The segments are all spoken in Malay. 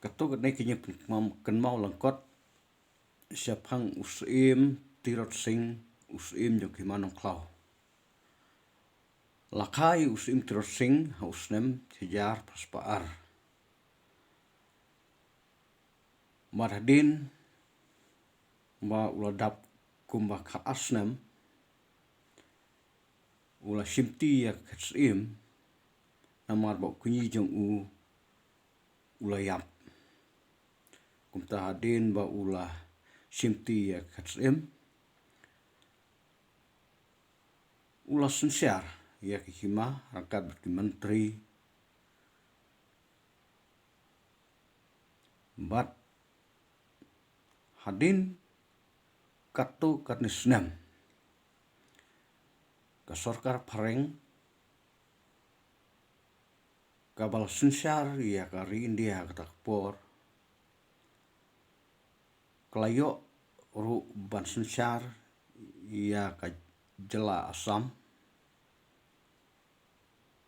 Kato kat nei kinya kan mau langkot siapang usim tirot sing usim jo kimanong klau. Lakai usim tirot sing ha usnem sejar paspaar. Marhadin ma uladap kumba ka asnem ula simti ya katsim namar ba kunyi jong ulayap. Kumta hadin ba ula simti ya katsim ula sensiar ya kihima rangkat bagi menteri bat hadin kato katnisnem ka sorkar pareng kabal sensiar ya kari India katakpor kelayo ru ban sensiar ya ka jela Asam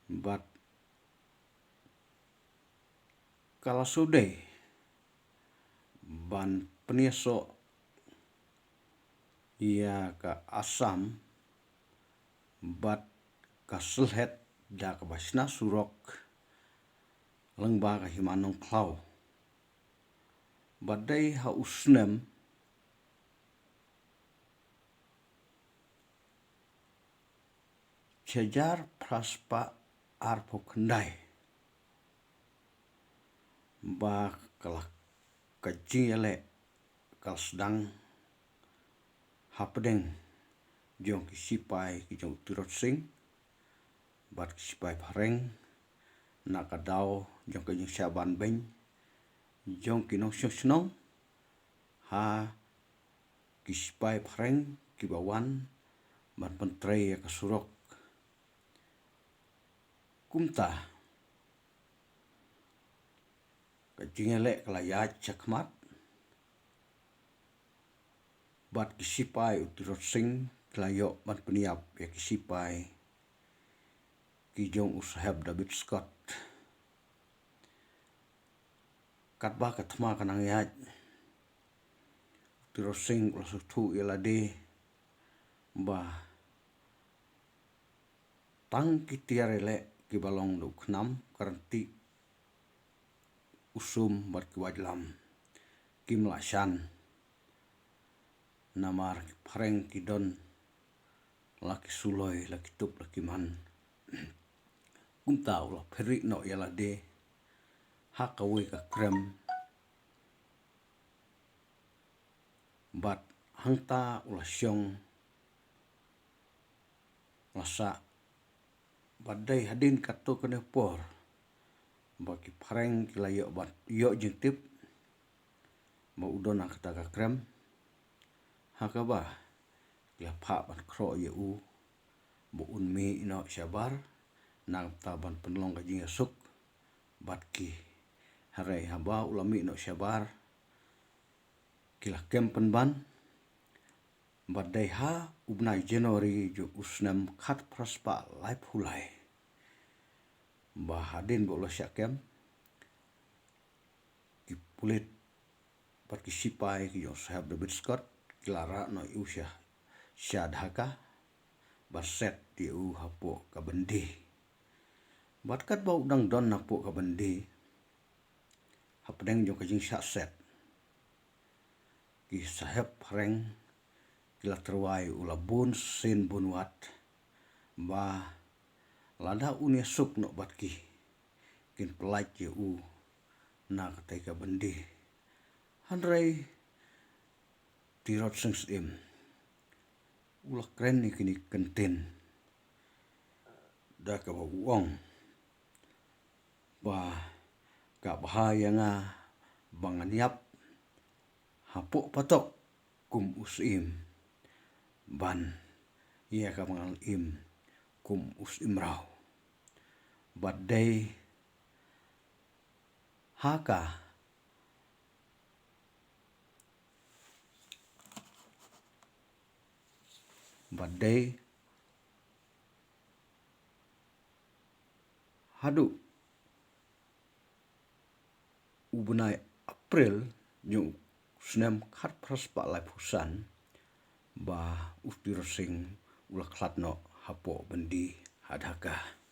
bat kala sude ban penieso ya ka Asam bat kaselhet da ka basna surok lengba ka himanong klau badai ha usnem cejar praspa arpo kendai ba kalah kajingele kal sedang hapdeng jong kisipai ki jong tirot sing bat kisipai pareng nakadao jong kajing syaban beng jong kinong snong ha kisipai pareng kibawan ban pentrei ya kasurok kumta kajingele kalayat cakmat bat kisipai utirot sing kelayo ban peniap ya kisipai ki jong usahab David Scott katba katma kanang yat utirot sing ulasuktu ilade ba tang kitiarele ki balong du knam karanti usum bat kiwajlam kim lasan namar pareng kidon laki suloi laki tup laki man kumta ula peri no yalade hakawe ka krem bat hangta ula syong lasa badai hadin kato kene por baki pareng kilayo bat yo jintip ba udon ang kata ka krem hakaba ya pa ban kro ye u bo unmi ino syabar nang taban penlong kajing asuk bat ki harai haba ulami no syabar kila kempen ban badai ha ubnai Januari jo usnam khat praspa laip hulai ba hadin bo lo syakem ki pulit bat ki sipai ki jo sahab David Scott kilara no usya syadhaka baset ti u hapo kabendi batkat bau dang don hapo kabendi hapdeng jo kajing set ki sahab pareng kila terwai ula bun sin bunwat ba lada unia suk no batki kin pelaj ye u na katai kabendi handrai tirot sengsim ula kren ni kini kenten da ka uong ba ka bahaya nga banganyap hapo patok kum usim ban ia ka mangal im kum usim rau badai haka badai hadu ubenai April yung snem khat pras pa lai phusan ba ustir sing ulak klat no hapo bendi hadaka.